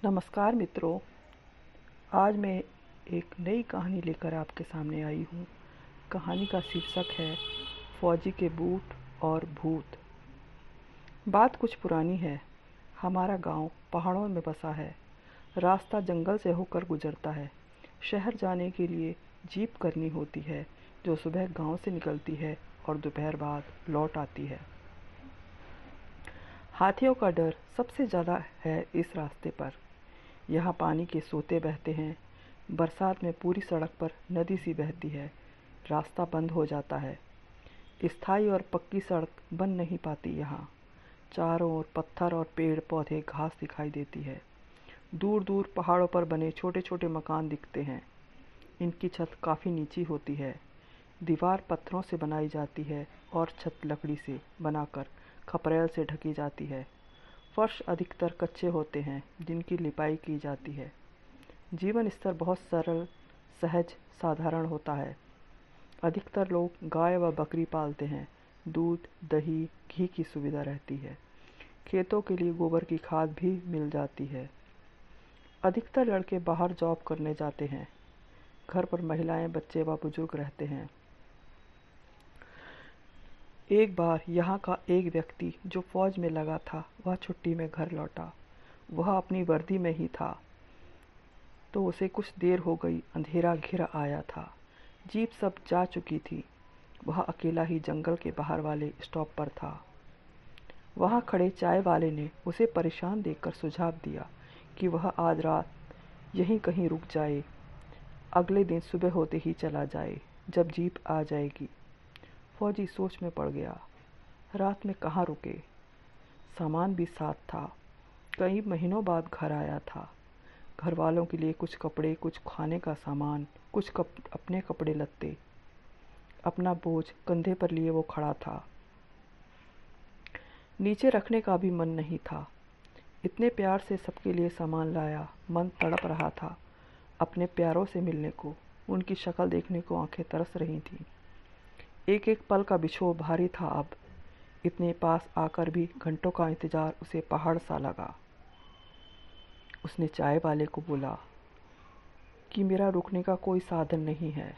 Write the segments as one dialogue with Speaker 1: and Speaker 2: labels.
Speaker 1: नमस्कार मित्रों। आज मैं एक नई कहानी लेकर आपके सामने आई हूँ। कहानी का शीर्षक है फौजी के बूट और भूत। बात कुछ पुरानी है। हमारा गांव पहाड़ों में बसा है। रास्ता जंगल से होकर गुजरता है। शहर जाने के लिए जीप करनी होती है, जो सुबह गांव से निकलती है और दोपहर बाद लौट आती है। हाथियों का डर सबसे ज़्यादा है इस रास्ते पर। यहाँ पानी के सोते बहते हैं। बरसात में पूरी सड़क पर नदी सी बहती है। रास्ता बंद हो जाता है। स्थायी और पक्की सड़क बन नहीं पाती यहाँ। चारों ओर पत्थर और पेड़ पौधे घास दिखाई देती है। दूर दूर पहाड़ों पर बने छोटे छोटे मकान दिखते हैं। इनकी छत काफ़ी नीची होती है। दीवार पत्थरों से बनाई जाती है और छत लकड़ी से बनाकर खपरेल से ढकी जाती है। फर्श अधिकतर कच्चे होते हैं, जिनकी लिपाई की जाती है। जीवन स्तर बहुत सरल, सहज, साधारण होता है। अधिकतर लोग गाय व बकरी पालते हैं। दूध, दही, घी की सुविधा रहती है। खेतों के लिए गोबर की खाद भी मिल जाती है। अधिकतर लड़के बाहर जॉब करने जाते हैं। घर पर महिलाएं, बच्चे व बुजुर्ग रहते हैं। एक बार यहाँ का एक व्यक्ति जो फौज में लगा था, वह छुट्टी में घर लौटा। वह अपनी वर्दी में ही था, तो उसे कुछ देर हो गई। अंधेरा घिर आया था। जीप सब जा चुकी थी। वह अकेला ही जंगल के बाहर वाले स्टॉप पर था। वहाँ खड़े चाय वाले ने उसे परेशान देखकर सुझाव दिया कि वह आज रात यहीं कहीं रुक जाए। अगले दिन सुबह होते ही चला जाए, जब जीप आ जाएगी। फौजी सोच में पड़ गया। रात में कहाँ रुके? सामान भी साथ था। कई महीनों बाद घर आया था। घर वालों के लिए कुछ कपड़े, कुछ खाने का सामान, कुछ अपने कपड़े लत्ते। अपना बोझ कंधे पर लिए वो खड़ा था। नीचे रखने का भी मन नहीं था। इतने प्यार से सबके लिए सामान लाया। मन तड़प रहा था अपने प्यारों से मिलने को। उनकी शक्ल देखने को आंखें तरस रही थीं। एक एक पल का बिछोह भारी था अब। इतने पास आकर भी घंटों का इंतजार उसे पहाड़ सा लगा। उसने चाय वाले को बोला कि मेरा रुकने का कोई साधन नहीं है।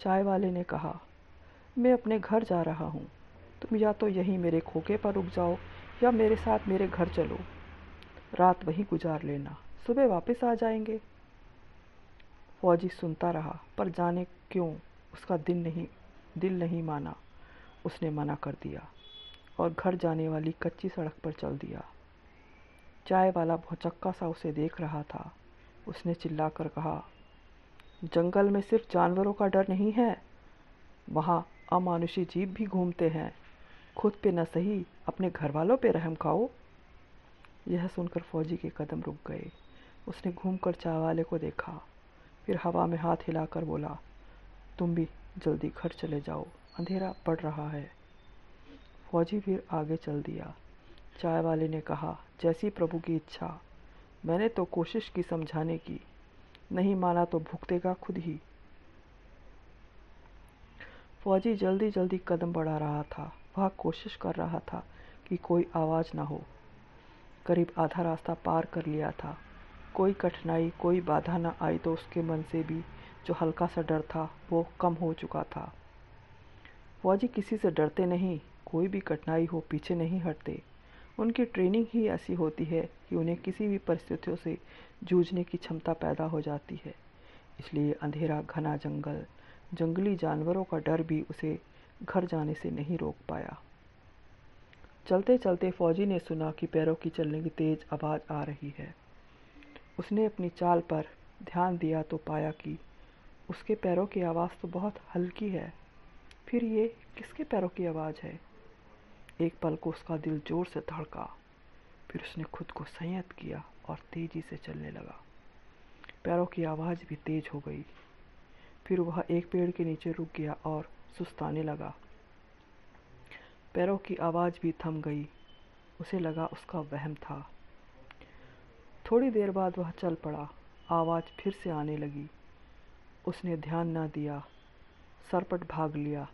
Speaker 1: चाय वाले ने कहा, मैं अपने घर जा रहा हूँ। तुम या तो यहीं मेरे खोखे पर रुक जाओ या मेरे साथ मेरे घर चलो। रात वहीं गुजार लेना, सुबह वापस आ जाएंगे। फौजी सुनता रहा, पर जाने क्यों उसका दिल नहीं माना। उसने मना कर दिया और घर जाने वाली कच्ची सड़क पर चल दिया। चाय वाला भौचक्का सा उसे देख रहा था। उसने चिल्लाकर कहा, जंगल में सिर्फ जानवरों का डर नहीं है, वहाँ अमानुषी जीव भी घूमते हैं। खुद पे न सही, अपने घर वालों पे रहम खाओ। यह सुनकर फौजी के कदम रुक गए। उसने घूमकर चाय वाले को देखा, फिर हवा में हाथ हिलाकर बोला, तुम भी जल्दी घर चले जाओ, अंधेरा पड़ रहा है। फौजी फिर आगे चल दिया। चाय वाले ने कहा, जैसी प्रभु की इच्छा। मैंने तो कोशिश की समझाने की, नहीं माना तो भुगतेगा खुद ही। फौजी जल्दी जल्दी कदम बढ़ा रहा था। वह कोशिश कर रहा था कि कोई आवाज़ न हो। करीब आधा रास्ता पार कर लिया था। कोई कठिनाई, कोई बाधा न आई तो उसके मन से भी जो हल्का सा डर था वो कम हो चुका था। फौजी किसी से डरते नहीं। कोई भी कठिनाई हो पीछे नहीं हटते। उनकी ट्रेनिंग ही ऐसी होती है कि उन्हें किसी भी परिस्थितियों से जूझने की क्षमता पैदा हो जाती है। इसलिए अंधेरा, घना जंगल, जंगली जानवरों का डर भी उसे घर जाने से नहीं रोक पाया। चलते चलते फौजी ने सुना कि पैरों की चलने की तेज आवाज़ आ रही है। उसने अपनी चाल पर ध्यान दिया तो पाया कि उसके पैरों की आवाज़ तो बहुत हल्की है। फिर ये किसके पैरों की आवाज़ है? एक पल को उसका दिल जोर से धड़का। फिर उसने खुद को संयत किया और तेजी से चलने लगा। पैरों की आवाज़ भी तेज हो गई। फिर वह एक पेड़ के नीचे रुक गया और सुस्ताने लगा। पैरों की आवाज़ भी थम गई। उसे लगा उसका वहम था। थोड़ी देर बाद वह चल पड़ा। आवाज़ फिर से आने लगी। उसने ध्यान न दिया, सरपट भाग लिया।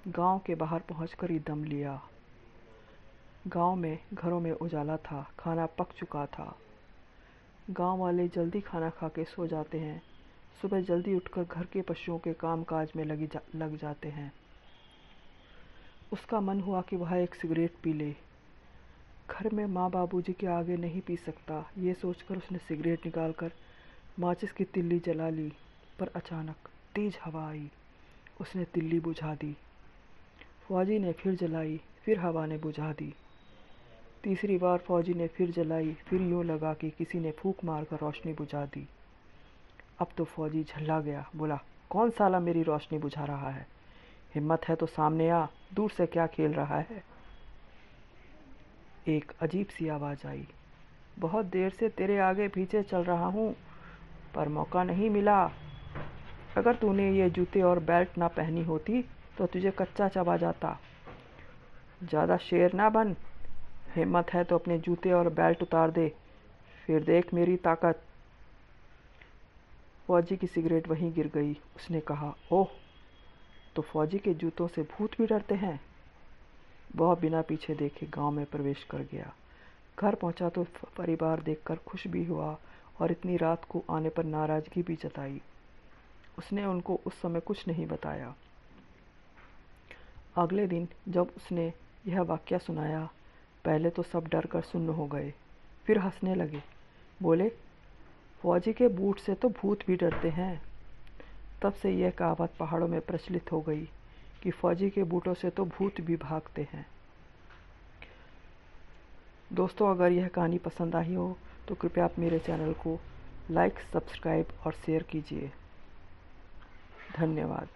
Speaker 1: गांव के बाहर पहुंचकर ही दम लिया। गांव में घरों में उजाला था, खाना पक चुका था। गांव वाले जल्दी खाना खा के सो जाते हैं। सुबह जल्दी उठकर घर के पशुओं के काम काज में लग जाते हैं। उसका मन हुआ कि वह एक सिगरेट पी ले। घर में माँ बाबूजी के आगे नहीं पी सकता, ये सोचकर उसने सिगरेट निकालकर माचिस की तिल्ली जला ली। पर अचानक तेज हवा आई, उसने तिल्ली बुझा दी। फौजी ने फिर जलाई, फिर हवा ने बुझा दी। तीसरी बार फौजी ने फिर जलाई, फिर यूं लगा कि किसी ने फूंक मारकर रोशनी बुझा दी। अब तो फौजी झल्ला गया, बोला, कौन साला मेरी रोशनी बुझा रहा है? हिम्मत है तो सामने आ, दूर से क्या खेल रहा है? एक अजीब सी आवाज़ आई, बहुत देर से तेरे आगे पीछे चल रहा हूँ, पर मौका नहीं मिला। अगर तूने ये जूते और बेल्ट ना पहनी होती तो तुझे कच्चा चबा जाता। ज़्यादा शेर ना बन, हिम्मत है तो अपने जूते और बेल्ट उतार दे, फिर देख मेरी ताकत। फौजी की सिगरेट वहीं गिर गई। उसने कहा, ओह, तो फौजी के जूतों से भूत भी डरते हैं। वह बिना पीछे देखे गांव में प्रवेश कर गया। घर पहुंचा तो परिवार देखकर खुश भी हुआ और इतनी रात को आने पर नाराज़गी भी जताई। उसने उनको उस समय कुछ नहीं बताया। अगले दिन जब उसने यह वाकया सुनाया, पहले तो सब डर कर सुन्न हो गए, फिर हंसने लगे। बोले, फौजी के बूट से तो भूत भी डरते हैं। तब से यह कहावत पहाड़ों में प्रचलित हो गई कि फौजी के बूटों से तो भूत भी भागते हैं। दोस्तों, अगर यह कहानी पसंद आई हो तो कृपया आप मेरे चैनल को लाइक, सब्सक्राइब और शेयर कीजिए। धन्यवाद।